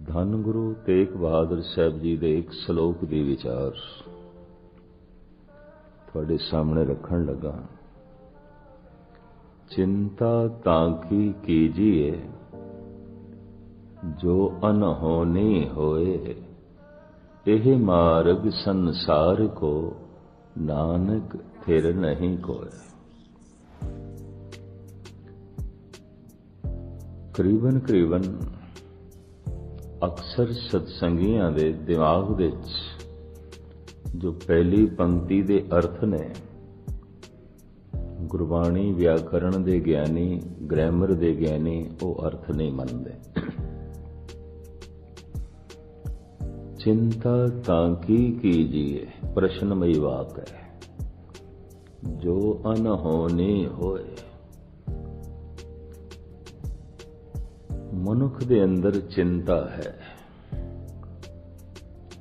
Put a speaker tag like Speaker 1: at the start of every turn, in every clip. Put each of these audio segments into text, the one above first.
Speaker 1: ਧੰਨ ਗੁਰੂ ਤੇਗ ਬਹਾਦਰ ਸਾਹਿਬ ਜੀ ਦੇ ਇੱਕ ਸ਼ਲੋਕ ਦੇ ਵਿਚਾਰ ਤੁਹਾਡੇ ਸਾਹਮਣੇ ਰੱਖਣ ਲੱਗਾ। चिंता ताकी कीजिए जो अनहोनी होए, यह मार्ग संसार को नानक थिर नहीं कोय। करीबन अक्सर सत्संगियां दे दिमाग दे जो पहली पंक्ति दे अर्थ ने गुरबाणी व्याकरण दे ज्ञानी ग्रामर दे ज्ञानी वो अर्थ नहीं मनते। चिंता ताकी कीजिए प्रश्नमयी वाक है, जो अनहोनी होए। मनुख दे अंदर चिंता है,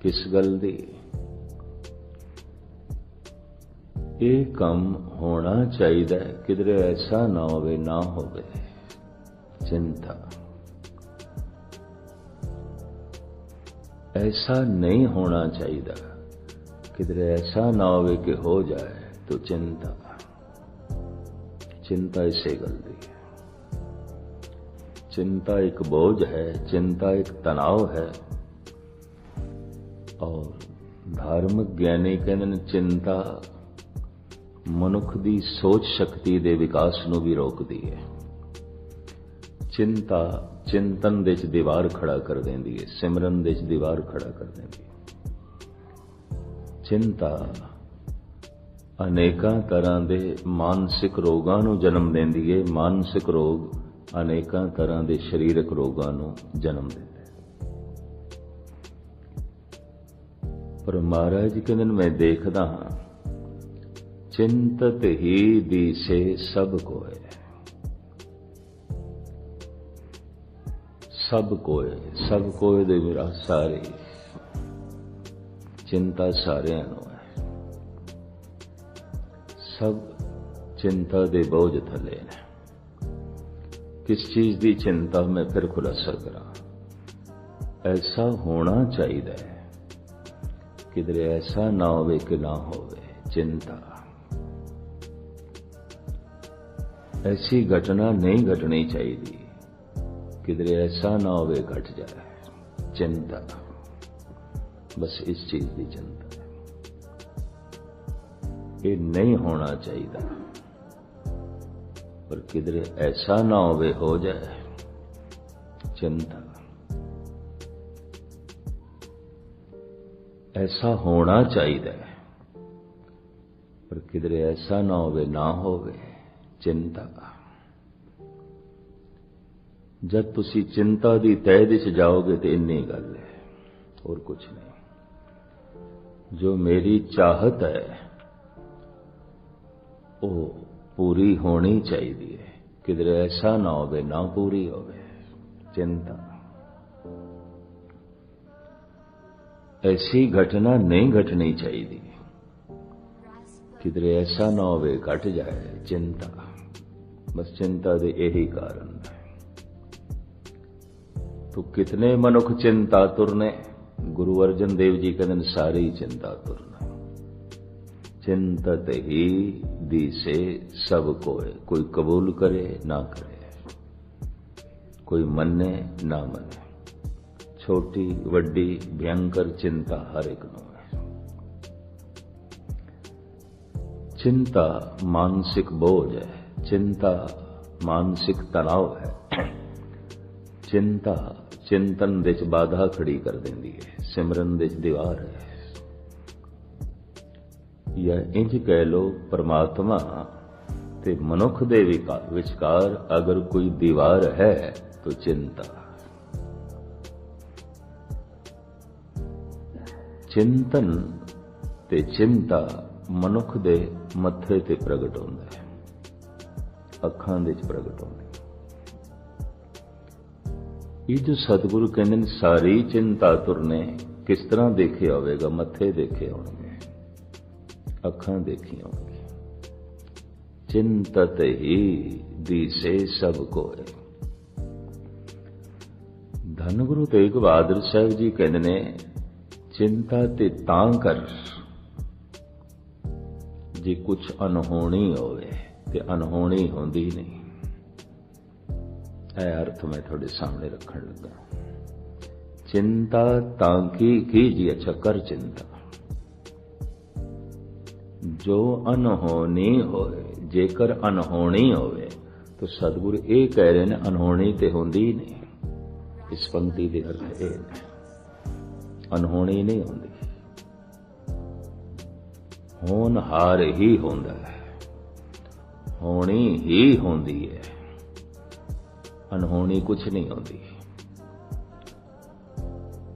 Speaker 1: किस गल दी? ये काम होना चाहिए, किधरे ऐसा ना होवे ना होवे। चिंता ऐसा नहीं होना चाहिए, किधरे ऐसा ना होवे कि हो जाए तो चिंता। चिंता इसे गलती है। चिंता एक बोझ है, चिंता एक तनाव है। और धार्मिक ज्ञानी कहते हैं चिंता मनुख दी सोच शक्ति दे विकास नूं भी रोकदी है। चिंता चिंतन दे च दीवार खड़ा कर देंदी है, सिमरन दे च दीवार खड़ा कर देंदी है। चिंता अनेकां तरह दे मानसिक रोगां नूं जन्म देंदी है। मानसिक रोग अनेकां तरह दे शरीरक रोगां नूं जन्म देंदे। पर महाराज कहंदे मैं देखदा हां चिंतत ही दिसे सब कोय। सब कोय दे मेरा सारे चिंता सारियां नूं है। सब चिंता दे बोझ थले ने। किस चीज दी चिंता मैं फिर खुलासा करा। ऐसा होना चाहिए, किधरे ऐसा ना होवे कि ना होवे। चिंता ऐसी घटना नहीं घटनी चाहिए, किधरे ऐसा ना होवे घट जाए। चिंता बस इस चीज की चिंता है। ये नहीं होना चाहिए, पर किधरे ऐसा ना होवे हो जाए। चिंता ऐसा होना चाहिए, पर किधरे ऐसा ना होवे ना होवे। चिंता जब तुसी चिंता दी तह दिच जाओगे तो इन्नी गल है, और कुछ नहीं। जो मेरी चाहत है वो पूरी होनी चाहिए, किधरे ऐसा ना होवे ना पूरी होवे। चिंता ऐसी घटना नहीं घटनी चाहिए, किधरे ऐसा ना होवे घट जाए। चिंता बस चिंता दे यही कारण है। तो कितने मनुख चिंता तुरने। गुरु अर्जन देव जी कहते सारी चिंता तुरना। चिंतत ही दिसे सब कोय। कोई कबूल करे ना करे, कोई मन्ने ना मन्ने। छोटी वड्डी भयंकर चिंता हर एक नूं है। चिंता मानसिक बोझ है, चिंता मानसिक तनाव है। चिंता चिंतन दे च बाधा खड़ी कर देंदी है, सिमरन दे च दीवार है। या इंज कह लो परमात्मा ते मनुख दे विचकार अगर कोई दीवार है तो चिंता। चिंतन ते चिंता मनुख दे मत्थे ते प्रगट होंदा है, अखां दे च प्रगट होंदा है। ये जो सतगुरु कहते हैं सारी चिंता तुरने, किस तरह देखे होवेगा? मत्थे देखे होंगे, अखां देखी होंगी। चिंतत ही दिसे सब कोय। धन गुरु तेग बहादुर साहब जी कहते ने चिंता ते तां कर जे कुछ अनहोनी होवे ते अनहोनी होंदी नहीं। यह अर्थ मैं थोड़े सामने रखन लगा। चिंता ताकि कीजिए, अच्छा कर चिंता जो अनहोनी होवे। जेकर अनहोनी होवे तो सतगुरु ये कह रहे हैं अनहोनी ते होंदी ही नहीं। इस पंक्ति के अर्थ ये अनहोनी नहीं होंदी, होनहार ही होंदा है, होनी ही होंदी है, अनहोनी कुछ नहीं होंदी।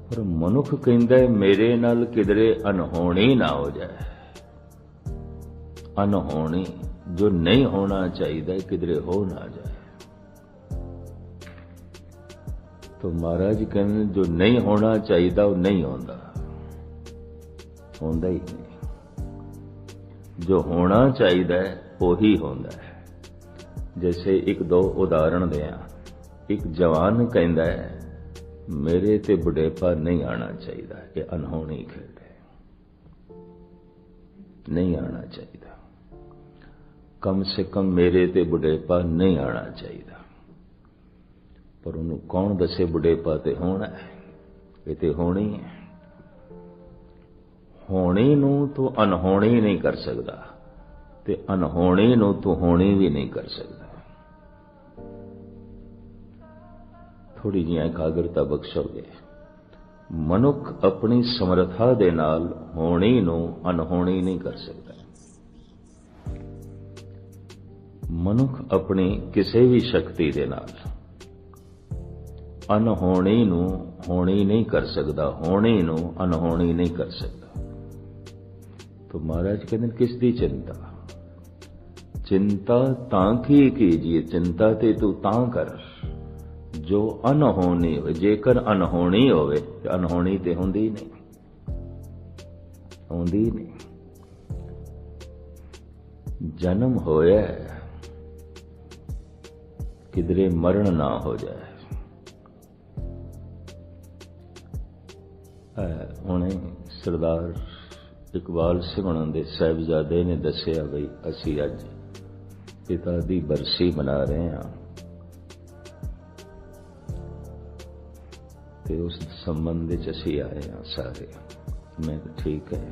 Speaker 1: पर मनुख कहंदा है मेरे नाल किधरे अनहोनी ना हो जाए। अनहोनी जो नहीं होना चाहिए किधरे हो ना जाए। तो महाराज कहते जो नहीं होना चाहिए वो नहीं होता, होंदा ही नहीं। जो होना चाहिए वो ही होंदा है। जैसे एक दो उदाहरण दें। एक जवान कहता है मेरे ते बुढ़ेपा नहीं आना चाहिए, ये अनहोनी खेल है, नहीं आना चाहिए। कम से कम मेरे ते बुढ़ेपा नहीं आना चाहिए। पर उन्होंने कौन दसे बुढ़ेपा ते होना है, ये ते होनी है। होनी नू तो अनहोनी नहीं कर सकता ते अनहोनी नू तो होनी भी नहीं कर सकता। थोड़ी जी एकाग्रता बख्शोगे। मनुख अपनी समर्था दे नाल होनी नू अनहोनी नहीं कर सकता। मनुख अपनी किसी भी शक्ति दे नाल अनहोनी नू होनी नहीं कर सकता, होनी नू अनहोनी नहीं कर सकता। तो महाराज कहते किस दी चिंता? चिंता ताकि कीजिए, चिंता ते तू तां कर जो अनहोनी हो। जेकर अनहोनी होवे ते अनहोनी ते होंदी नहीं, होंदी नहीं। जन्म होया किधरे मरण ना हो जाए। हुणे सरदार इकबाल सिंह हुणां दे साहिबजादे ने दसिया बई असी अज पिता दी बरसी मना रहे हैं ते उस संबंध विच असी आए हैं सारे। मैं ठीक है,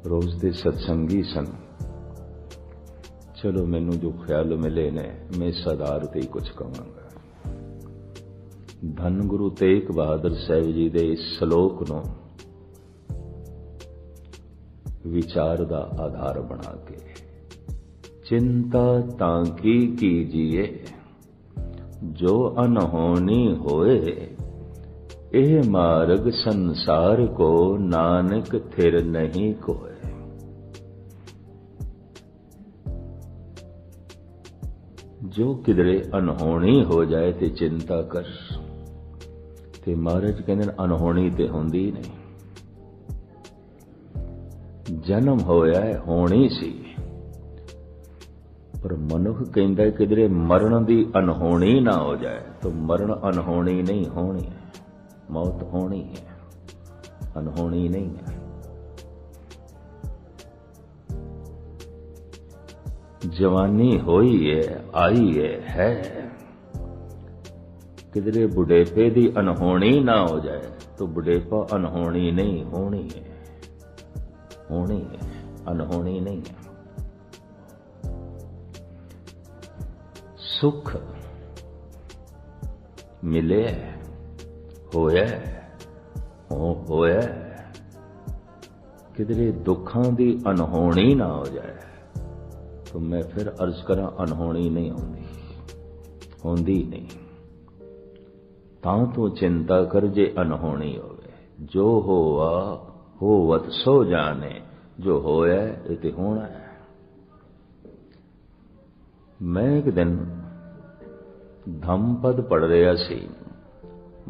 Speaker 1: रोज दे सत्संगी सन। चलो मैनू जो ख्याल मिले ने मैं इस आधार ते ही कुछ कहांगा। धन गुरु तेग बहादुर साहब जी दे इस श्लोक नूं विचार दा आधार बना के चिंता ताकि कीजिए जो अनहोनी होए, एह मार्ग संसार को नानक थिर नहीं कोय। जो किधरे अनहोनी हो जाए ते चिंता कर। ते महाराज कहते अनहोनी ते होंदी नहीं। जन्म होया है होनी सी, पर मनुख कहता किधरे मरण दी अनहोनी ना हो जाए। तो मरण अनहोनी नहीं होनी है, मौत होनी है, अनहोनी नहीं है। जवानी होई है, आई है। किधरे बुढ़ेपे दी अनहोनी ना हो जाए तो बुढ़ेपा अनहोनी नहीं होनी है, होनी है, अनहोनी नहीं है। सुख मिले होया होया, किधरे दुखां दी अनहोनी ना हो जाए तो मैं फिर अर्ज करा अनहोनी नहीं होंदी, होंदी नहीं। तां तो चिंता कर जे अनहोनी होवे। जो होवा होवत सो जाने, जो होया इते होना है। मैं एक दिन धम्मपद पढ़ रहा सी,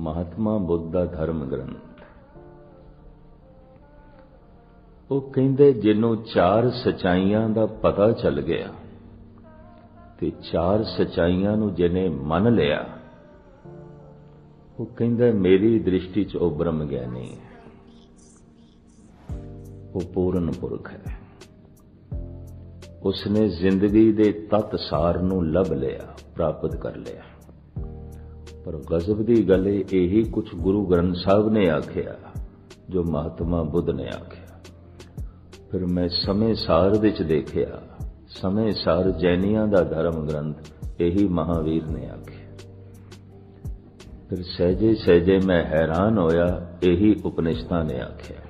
Speaker 1: महात्मा बुद्ध दा धर्म ग्रंथ। वो कहंदे जिन्हों चार सच्चाइयां दा पता चल गया ते चार सच्चाइयां नूं जिहने मन लिया वो कहंदा मेरी दृष्टि च वो ब्रह्म ज्ञानी है, वो पूर्ण पुरख है। उसने जिंदगी दे तत सार नूं लभ लिया, प्राप्त कर लिया। पर गजब दी गल यही कुछ गुरु ग्रंथ साहब ने आखिया जो महात्मा बुद्ध ने आखिया। फिर मैं समय सार विच देखिया, समय सार जैनियां दा धर्म ग्रंथ यही महावीर ने आखिया। फिर सहजे सहजे मैं हैरान होया, यही उपनिषदां ने आखिया।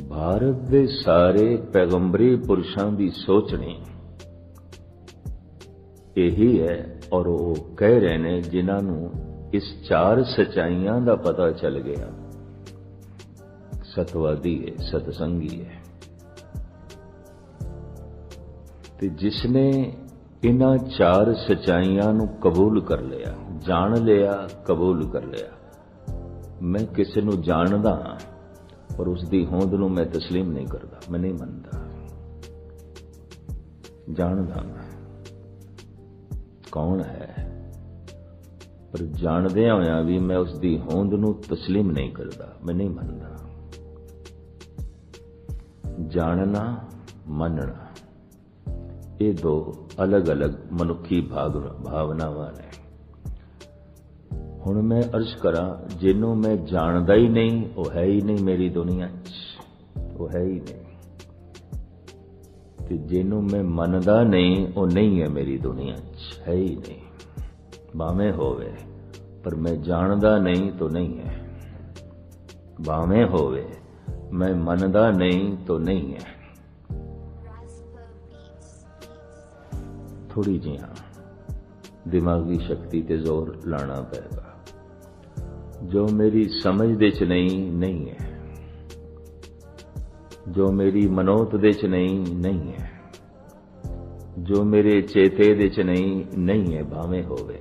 Speaker 1: भारत दे सारे पैगंबरी पुरुषां दी सोचनी यही है, और वो कह रहे ने जिन्हां नूं इस चार सच्चाइयां दा पता चल गया, सतवादी है, सतसंगी है। ते जिसने इन्हां चार सच्चाइयां नूं कबूल कर लिया, जान लिया, कबूल कर लिया। मैं किसी नूं जानदा पर उसकी होंद नूं मैं तस्लीम नहीं करता, मैं नहीं मनदा। जानदा मैं कौन है, पर जानदे होया भी मैं उसकी होंद नूं तस्लीम नहीं करता, मैं नहीं मनदा। जानना मनना ये दो अलग अलग मनुखी भावनावां ने। हुण मैं अर्ज करा, जिन्हों मैं जानदा ही नहीं वो है ही नहीं मेरी दुनिया च, वो है ही नहीं। ते जिन्हों मैं मनदा नहीं वो नहीं है मेरी दुनिया च, है ही नहीं। भावें होवे पर मैं जानदा नहीं तो नहीं है, भावें होवे मैं मनदा नहीं तो नहीं है। थोड़ी जी हाँ दिमागी शक्ति ते जोर लाना पेगा। जो मेरी समझ दे च नहीं है, जो मेरी मनोत दे च नहीं है, जो मेरे चेते दे च नहीं है। भावें होवे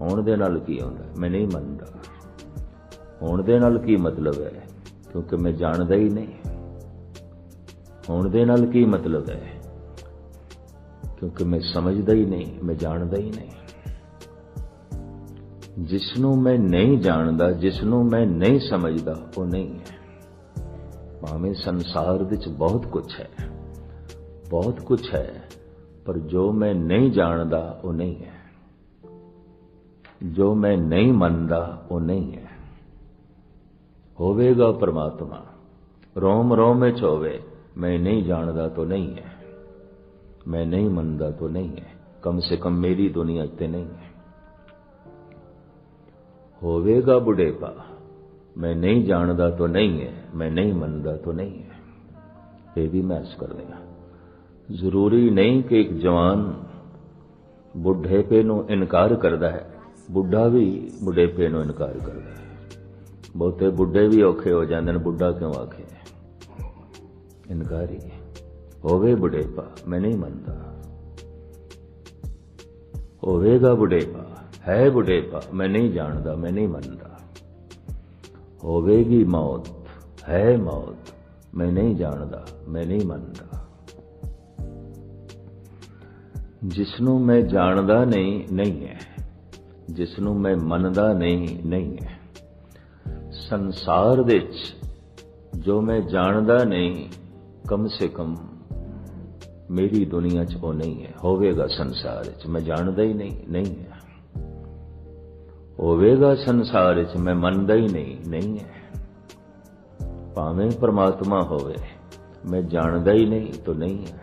Speaker 1: होण दे नाल की होंदा, मैं नहीं मनदा। होण दे नाल की मतलब है, क्योंकि मैं जानदा ही नहीं। होण दे नाल की मतलब है, क्योंकि मैं समझदा ही नहीं, मैं जानदा ही नहीं। जिसनों मैं नहीं जानदा, जिसनों मैं नहीं समझदा वो नहीं है। भावें संसार विच बहुत कुछ है, बहुत कुछ है, पर जो मैं नहीं जानदा वो नहीं है, जो मैं नहीं मनदा वो नहीं है। होवेगा परमात्मा रोम रोम विच होवे, मैं नहीं जानदा तो नहीं है, मैं नहीं मनदा तो नहीं है, कम से कम मेरी दुनिया ते नहीं है। होवेगा बुढ़ेपा, मैं नहीं जानदा तो नहीं है, मैं नहीं मनदा तो नहीं है। ये भी महसूस कर देना। जरूरी नहीं कि एक जवान बुढ़ेपे नूं इनकार करता है, बुढ़ा भी बुढ़ेपे नूं इनकार करता है। बहुते बुढ़े भी औखे हो जाते हैं, बुढ़ा क्यों आखे, इनकारी होवे बुढ़ेपा, मैं नहीं मनदा। होवेगा बुढ़ेपा, है बुढ़ेपा, मैं नहीं जानदा, मैं नहीं मनदा। होवेगी मौत, है मौत, मैं नहीं जानदा, मैं नहीं मनदा। जिसनों मैं जानदा नहीं है, जिसनों मैं मनदा नहीं है। संसार विच जो मैं जानदा नहीं, कम से कम मेरी दुनिया च वो नहीं है। होवेगा संसार च मैं जानदा ही नहीं है। होवेगा संसार च मैं मनदा ही नहीं है। भावें परमात्मा होवे, मैं जानदा ही नहीं तो नहीं है।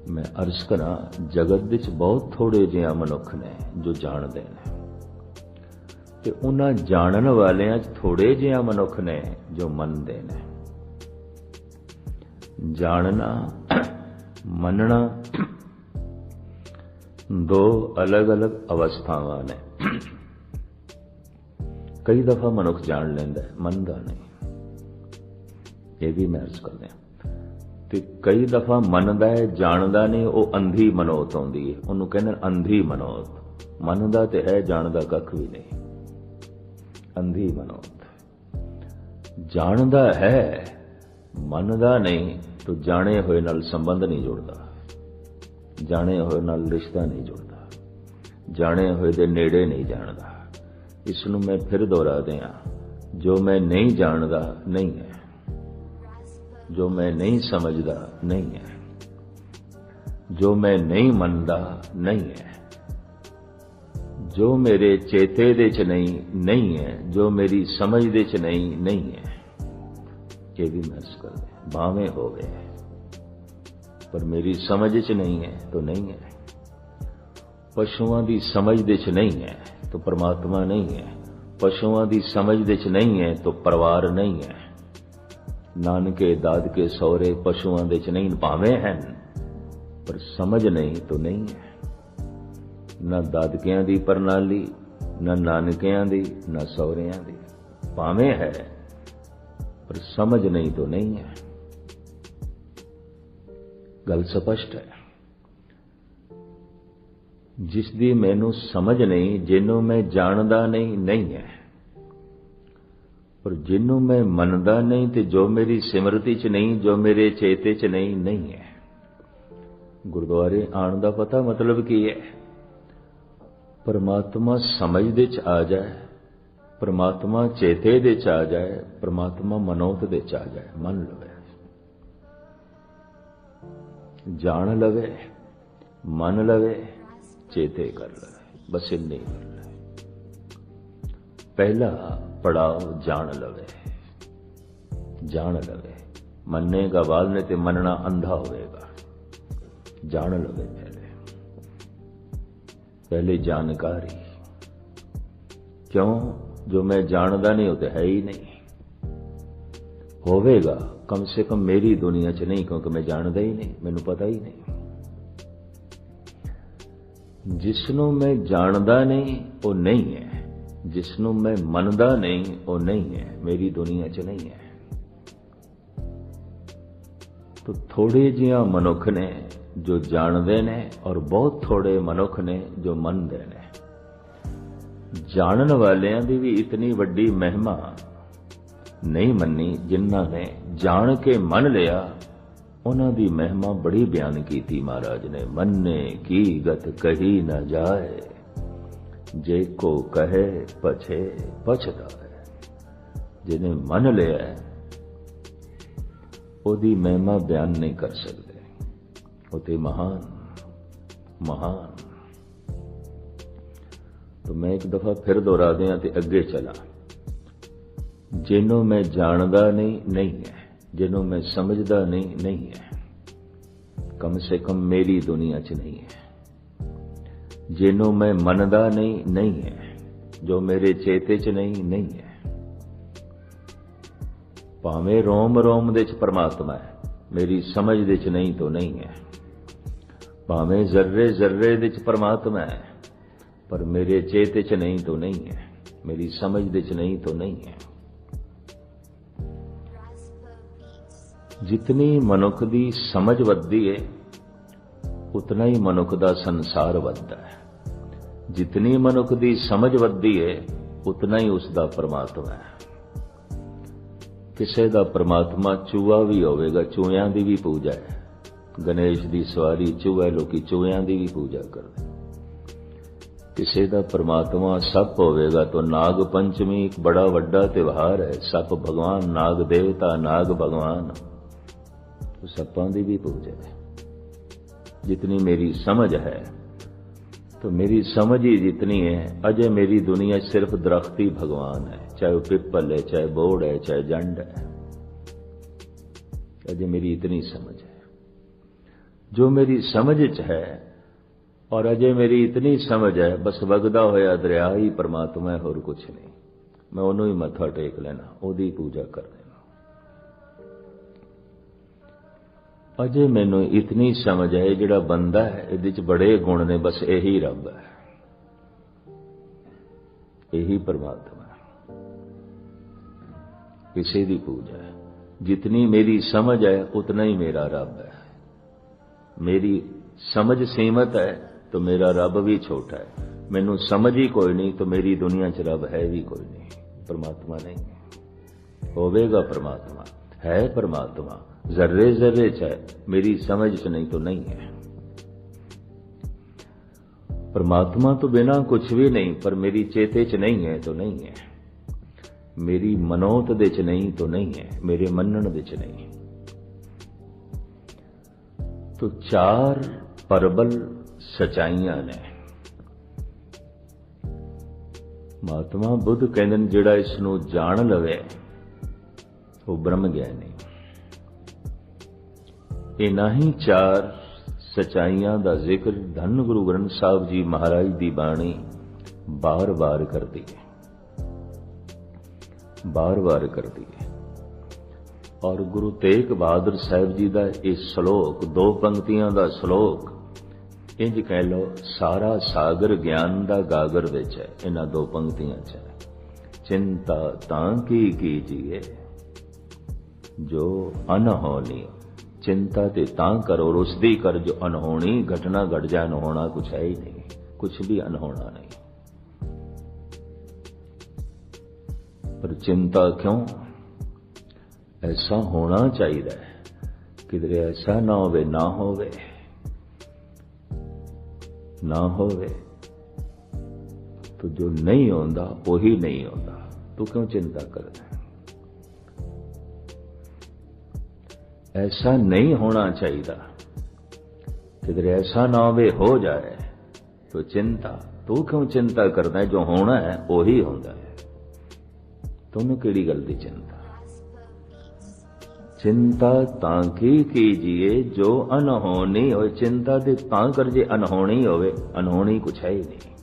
Speaker 1: मैं अर्ज करा, जगत विच बहुत थोड़े जिहा मनुख ने जो जानते हैं, ते उन्हां जानन वालियां च थोड़े जिहा मनुख ने जो मनदे ने। जानना मनना दो अलग अलग अवस्थावां ने। कई दफा मनुख जान लेंदा है, मनदा नहीं। ये भी मैं अर्ज कर दिया। ते कई दफा मनदा है, जानदा नहीं, वो अंधी मनोत आउंदी है, उन्होंने कहंदे अंधी मनोत। मनदा ते है, जानदा कख भी नहीं, अंधी मनोत। जानदा है ਮੰਨਦਾ ਨਹੀਂ तो ਜਾਣੇ ਹੋਏ ਨਾਲ ਸੰਬੰਧ ਨਹੀਂ ਜੁੜਦਾ, ਜਾਣੇ ਹੋਏ ਨਾਲ ਰਿਸ਼ਤਾ ਨਹੀਂ ਜੁੜਦਾ, ਜਾਣੇ ਹੋਏ ਦੇ ਨੇੜੇ ਨਹੀਂ ਜਾਣਦਾ। ਇਸ ਨੂੰ ਮੈਂ ਫਿਰ ਦੁਹਰਾ ਦਿਆਂ, ਜੋ ਮੈਂ ਨਹੀਂ ਜਾਣਦਾ ਨਹੀਂ ਹੈ, ਜੋ ਮੈਂ ਨਹੀਂ ਸਮਝਦਾ ਨਹੀਂ ਹੈ, ਜੋ ਮੈਂ ਨਹੀਂ ਮੰਨਦਾ ਨਹੀਂ ਹੈ, ਜੋ ਮੇਰੇ ਚੇਤੇ ਦੇ ਚ ਨਹੀਂ ਹੈ, ਜੋ ਮੇਰੀ ਸਮਝ ਦੇ ਚ ਨਹੀਂ ਹੈ। ਇਹ ਵੀ महसूस कर दे, भावें हो गए पर मेरी समझ च नहीं है तो नहीं है। पशुओं की समझ दे च नहीं है तो परमात्मा नहीं है, पशुओं की समझ दे च नहीं है तो परिवार नहीं है। नानके दादके सौरे पशुओं दे च नहीं, भावें हैं पर समझ नहीं तो नहीं है। ना दादकियां दी प्रणाली, ना नानकियां दी, ना सौरियां दी, भावें है पर समझ नहीं तो नहीं है। गल स्पष्ट है। जिसदी मैनू समझ नहीं, जिन्हों मैं जानदा नहीं है, और जिन्हों मैं मनदा नहीं ते जो मेरी सिमरती च नहीं, जो मेरे चेते च नहीं है। गुरुद्वारे आने का पता मतलब की है? परमात्मा समझ दे च आ जाए, परमात्मा चेते दे च आ जाए, परमात्मा मनोत दे च आ जाए, मन लवे, जान लवे, मन लवे, चेते कर लवे, बस इन्नी कर ले। पहला पड़ाव जान लवे, जान लवे। मन्नेगा बाल ने ते मनना अंधा होएगा। जान लवे पहले जानकारी। क्यों? जो मैं जानदा नहीं होते है ही नहीं। होवेगा कम से कम मेरी दुनिया च नहीं, क्योंकि मैं जानदा ही नहीं, मैनू पता ही नहीं। जिसनों मैं जानदा नहीं वो नहीं है, जिसनों मैं मनदा नहीं वो नहीं है, मेरी दुनिया च नहीं है। तो थोड़े जिहा मनुख ने जो जानते ने और बहुत थोड़े मनुख ने जो मनते ने। जानन वालियां दी भी इतनी वड्डी महिमा नहीं मन्नी, जिन्हां ने जान के मन लिया उन्हां दी महिमा बड़ी बयान की थी महाराज ने। मन्ने की गत कही न जाए, जे को कहे पछे पछताए। जिन्हें मन लिया ओदी महिमा बयान नहीं कर सकते, वो महान महान। तो मैं एक दफा फिर दोहरा दिया ते अगे चला। जिन्हों मैं जानदा नहीं है, जिन्हों मैं समझदा नहीं है, कम से कम मेरी दुनिया च नहीं है। जिन्हों मैं मनदा नहीं है, जो मेरे चेते च नहीं है। भावें रोम रोम दे च परमात्मा है, मेरी समझ दे च नहीं तो नहीं है। भावें जर्रे जर्रे दे च परमात्मा है, पर मेरे चेते च नहीं तो नहीं है, मेरी समझ दे च नहीं तो नहीं है। जितनी मनुख दी समझ वधदी है उतना ही मनुख दा संसार वधदा है। जितनी मनुख दी समझ वधदी है उतना ही उसका परमात्मा है। किसे दा परमात्मा चूहा भी होवेगा, चूहियां दी भी पूजा है। गणेश दी सवारी चूहा, लोकी चूहियां दी भी पूजा करदे। किसी का परमात्मा सप होवेगा तो नाग पंचमी एक बड़ा वड्डा त्योहार है। सप भगवान, नाग देवता, नाग भगवान, तो सपां दी भी पूजा है। जितनी मेरी समझ है, तो मेरी समझ ही जितनी है, अजय मेरी दुनिया सिर्फ दरख्ती भगवान है, चाहे वो पिपल है, चाहे बोड़ है, चाहे जंड है। अजय मेरी इतनी समझ है। जो मेरी समझ च है और अजय मेरी इतनी समझ है, बस वगदा होया दरिया ही परमात्मा है, होर कुछ नहीं। मैं उन्हों ही मत्था टेक लेना, ओदी पूजा कर देना। अजय मैनू इतनी समझ है, जिहड़ा बंदा है इहदे च बड़े गुण ने, बस यही रब है, यही परमात्मा है। किसी की पूजा है। जितनी मेरी समझ है उतना ही मेरा रब है। मेरी समझ सीमित है तो मेरा रब भी छोटा है। मैनू समझ ही कोई नहीं तो मेरी दुनिया च रब है भी कोई नहीं, परमात्मा नहीं है। होवेगा परमात्मा है परमात्मा, जर्रे जर्रे च है, मेरी समझ च नहीं तो नहीं है। परमात्मा तो बिना कुछ भी नहीं, पर मेरी चेते च नहीं है तो नहीं है, मेरी मनोत दे च नहीं तो नहीं है, मेरे मनन दे च नहीं। तो चार परबल सचाइयां ने। महात्मा बुद्ध कहते हैं जिहड़ा इसनूं जान लवे वो ब्रह्म ज्ञानी। इन्हां ही चार सचाइयां दा जिक्र धन गुरु ग्रंथ साहब जी महाराज दी बाणी बार बार करदी है, बार बार करदी है। और गुरु तेग बहादुर साहब जी का यह श्लोक, दो पंक्तियां दा श्लोक, इंज कह लो सारा सागर ज्ञान दा गागर विच है। इन्हां दो पंक्तियां च है, चिंता तां की कीजिए जो अनहोनी। चिंता ते तां करो, और उसदी कर जो अनहोनी घटना घट जाए। अनहोना कुछ है ही नहीं, कुछ भी अनहोना नहीं। पर चिंता क्यों? ऐसा होना चाहिए, किधरे ऐसा ना होवे, ना होवे, ना होवे। तो जो नहीं होता वही नहीं होता, तू क्यों चिंता करता है? ऐसा नहीं होना चाहिए, किधरे ऐसा ना होवे हो जाए तो चिंता, तू क्यों चिंता करता है? जो होना है वही होता है, तुम केड़ी गल दी चिंता? चिंता तांकी कीजिए जो अनहोनी हो। चिंता दे तां कर जे अनहोनी होवे, अनहोनी कुछ है ही नहीं,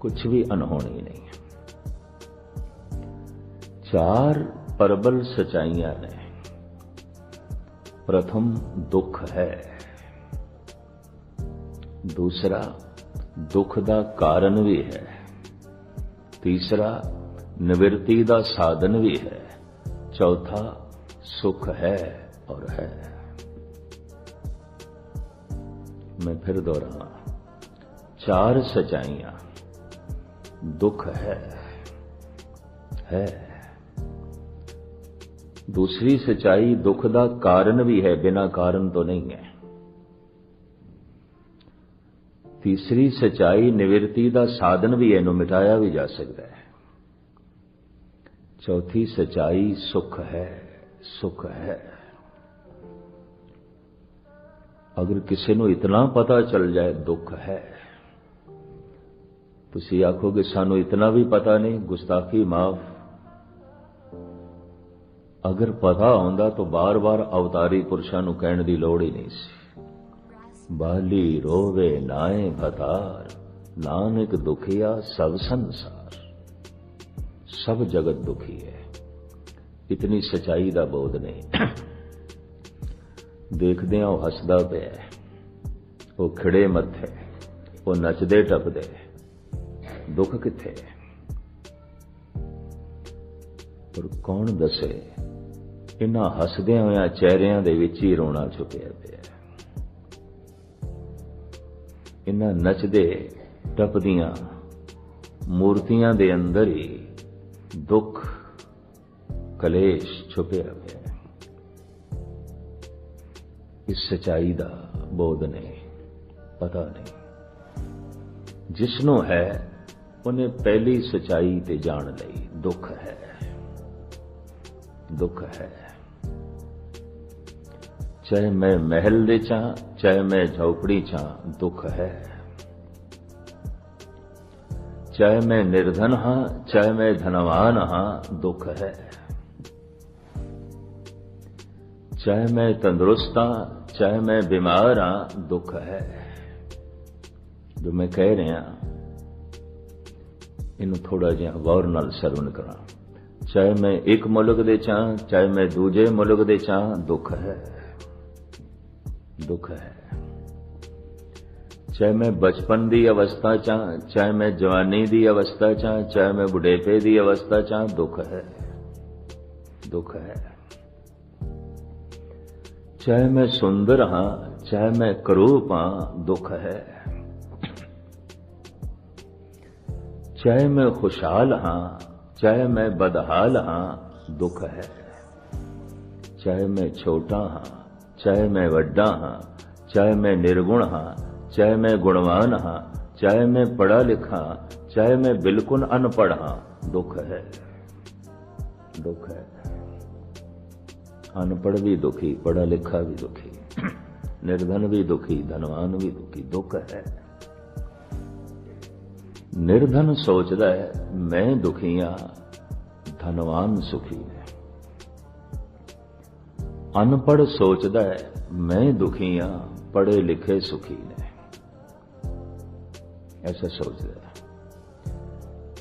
Speaker 1: कुछ भी अनहोनी नहीं है। चार परबल सचाइयां ने। प्रथम दुख है, दूसरा दुख दा कारण भी है, तीसरा निवृत्ति दा साधन भी है, चौथा सुख है और है। मैं फिर दोहरावा, चार सच्चाइयां। दुख है, दूसरी सच्चाई दुख दा कारण भी है, बिना कारण तो नहीं है। तीसरी सच्चाई निवृत्ति दा साधन भी है, इन्हू मिटाया भी जा सकता है। चौथी सच्चाई सुख है, सुख है। अगर किसी को इतना पता चल जाए दुख है, तुसी आखोगे सानू इतना भी पता नहीं, गुस्ताखी माफ। अगर पता होंदा तो बार बार अवतारी पुरुषां नूं कहण दी लोड़ ही नहीं सी। बाली रोवे नाए भतार, नानक दुखिया सब संसार। सब जगत दुखी है, इतनी सच्चाई दा बोध नहीं। देखदे वो हसदा पिया, वो खिड़े मत्थे, वो नचदे टपदे, दुख किथे? पर कौन दसे इन्हां हसदियां होइयां चेहरियां दे विच ही रोना छुपिया पिया। इन्हां नचदे टपदियां मूर्तियां दे अंदर ही दुख कलेश छुपिया पिया। इस सच्चाई दा बोध नहीं, पता नहीं। जिसनों है उन्हें पहली सच्चाई ते जान लई, दुख है, दुख है। चाहे मैं महल दे चा, चाहे मैं झोपड़ी चा, दुख है। चाहे मैं निर्धन हां, चाहे मैं धनवान हां, दुख है। चाहे मैं तंदुरुस्त हां, चाहे मैं बीमार हां, दुख है। जो मैं कह रहा इनू थोड़ा जिहा गौर नाल सरवण करा। चाहे मैं एक मुल्क दे चा, चाहे मैं दूजे मुल्क दे चा, दुख है, दुख है। चाहे मैं बचपन की अवस्था चा, चाहे मैं जवानी की अवस्था चा, चाहे मैं बुढ़ेपे की अवस्था चा, दुख है, दुख है। चाहे मैं सुंदर हां, चाहे मैं करूप हां, दुख है। चाहे मैं खुशहाल हां, चाहे मैं बदहाल हां, दुख है। चाहे मैं छोटा हाँ, चाहे मैं वड्डा हाँ, चाहे मैं निर्गुण हाँ, चाहे मैं गुणवान हाँ, चाहे मैं पढ़ा लिखा, चाहे मैं बिल्कुल अनपढ़ हाँ, दुख है, दुख है। अनपढ़ भी दुखी, पढ़ा लिखा भी दुखी, निर्धन भी दुखी, धनवान भी दुखी, दुख है। निर्धन सोचदा है मैं दुखियां, धनवान सुखी है। अनपढ़ सोचदा है मैं दुखियां, पढ़े लिखे सुखी ने। ऐसा सोचदा है।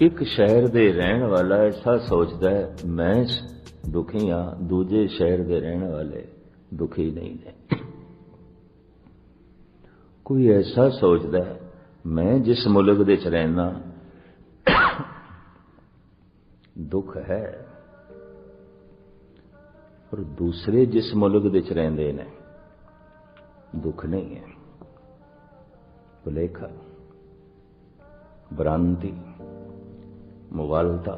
Speaker 1: एक शहर दे रहने वाला ऐसा सोचदा है मैं दुखी हाँ, दूजे शहर दे रहने वाले दुखी नहीं ने। कोई ऐसा सोचदा है मैं जिस मुल्क दे च रहना दुख है, और दूसरे जिस मुल्क दे च रहिंदे ने दुख नहीं है। भुलेखा, भ्रांति, मुवालता।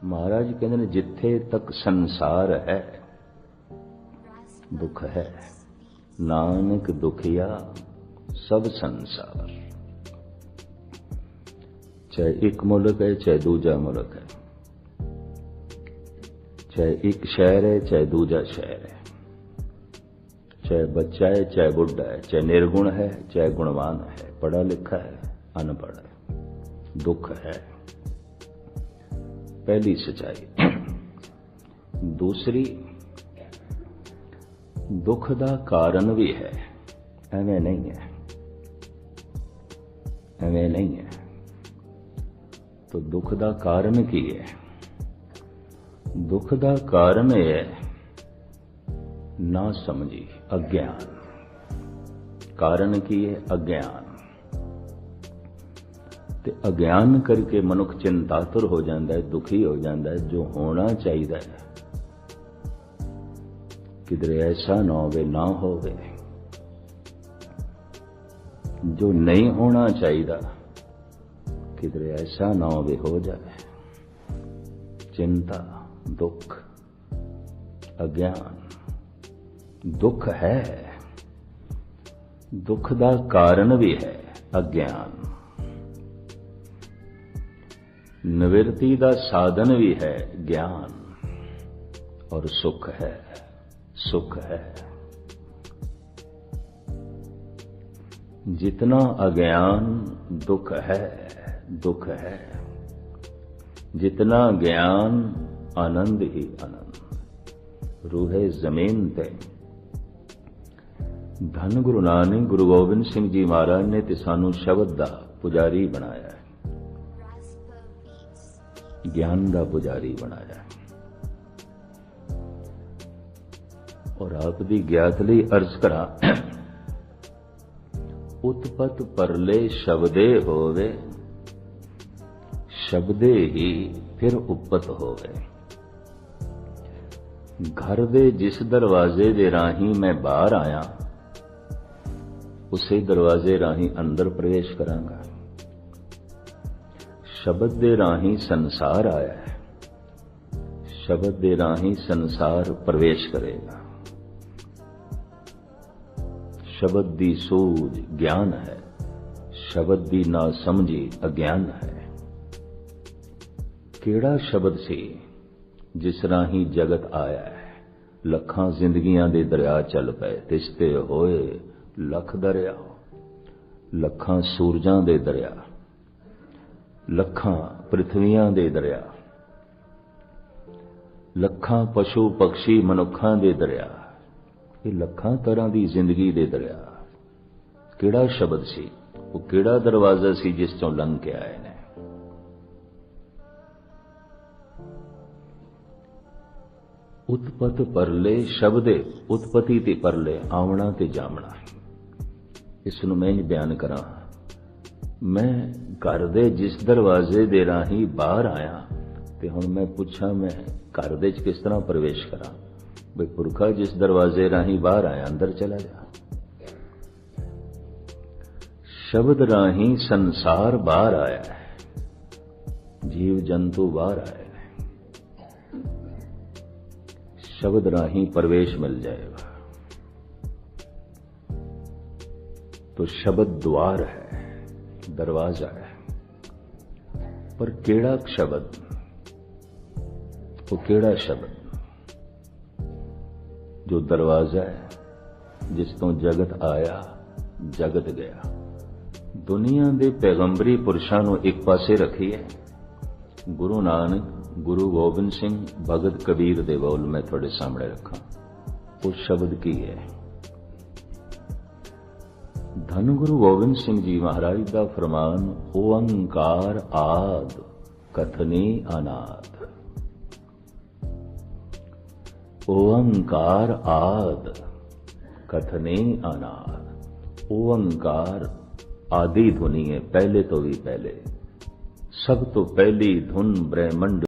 Speaker 1: महाराज कहते हैं जिथे तक संसार है दुख है, नानक दुखिया सब संसार। चाहे एक मुल्क है, चाहे दूजा मुल्क है, चाहे एक शहर है, चाहे दूजा शहर है, चाहे बच्चा है, चाहे बुढ़ा है, चाहे निर्गुण है, चाहे गुणवान है, पढ़ा लिखा है, अनपढ़ है, दुख है। पहली सच्चाई। दूसरी, दुख दा कारण भी है, एवें नहीं है, एवें नहीं है। तो दुख दा कारण की है? दुख दा कारण है ना समझी, अज्ञान। कारण की है? अज्ञान। ते अज्ञान करके मनुख चिंतातुर हो जाता है, दुखी हो जाता है। जो होना चाहिए किधरे ऐसा ना होवे, ना होवे। जो नहीं होना चाहिए किधरे ऐसा ना होवे, हो जाए। चिंता, दुख, अज्ञान। दुख है, दुख दा कारण भी है अज्ञान। निवृत्ति दा साधन भी है ज्ञान, और सुख है, सुख है। जितना अज्ञान दुख है, दुख है। जितना ज्ञान आनंद ही आनंद। रूहे जमीन ते धन गुरु नानक गुरु गोबिंद सिंह जी महाराज ने ते सानू शब्द दा पुजारी बनाया है, ज्ञान दा पुजारी बनाया है। और आप दी ज्ञात लई अर्ज करा, उत्पत परले शब्दे होवे, शब्दे ही फिर उपत होवे। घर दे जिस दरवाजे दे राही मैं बाहर आया, उसे दरवाजे राही अंदर प्रवेश करांगा। शब्द दे राही संसार आया है, शब्द दे राही संसार प्रवेश करेगा। शब्द दी सूझ ज्ञान है, शब्द दी ना समझी अज्ञान है। केड़ा शब्द सी जिस राही जगत आया है। लखां जिंदगियां दे दरिया चल पे, तिसते होए लख दरिया। लखां सूरजां दे दरिया, लखां पृथ्वियां दे दरिया, लखां पशु पक्षी मनुखां दे दरिया। ये लखां तरह दी जिंदगी दे दरिया। केड़ा शब्द सी, वो केड़ा दरवाजा सी जिस चों लंघ के आए ने। उत्पत परले शब्दे, उत्पत्ति ते परले, आवना ते जामना। इसनूं मैं बयान करा। मैं घर दे जिस दरवाजे दे राही बाहर आया, ते हुण मैं पुछां मैं घर दे च किस तरह प्रवेश करा। भाई पुरखा जिस दरवाजे राही बाहर आया, अंदर चला जा। शब्द राही संसार बाहर आया है, जीव जंतु बाहर आए हैं। शब्द राही प्रवेश मिल जाएगा। तो शब्द द्वार है, दरवाजा है, पर केड़ा शब्द, वो केड़ा शब्द जो दरवाजा है, जिस तो जगत आया जगत गया। दुनिया दे पैगंबरी पुरुषां नूं एक पासे रखिए, गुरु नानक, गुरु गोबिंद सिंह, भगत कबीर दे बोल मैं थोड़े सामने रखा। वो शब्द की है? धन गुरु गोबिंद सिंह जी महाराज दा फरमान, ओंकार आद कथने अनाद। ओंकार आद कथने अनाद। ओंकार आदि धुनी है, पहले तो भी पहले, सब तो पहली धुन ब्रह्मंड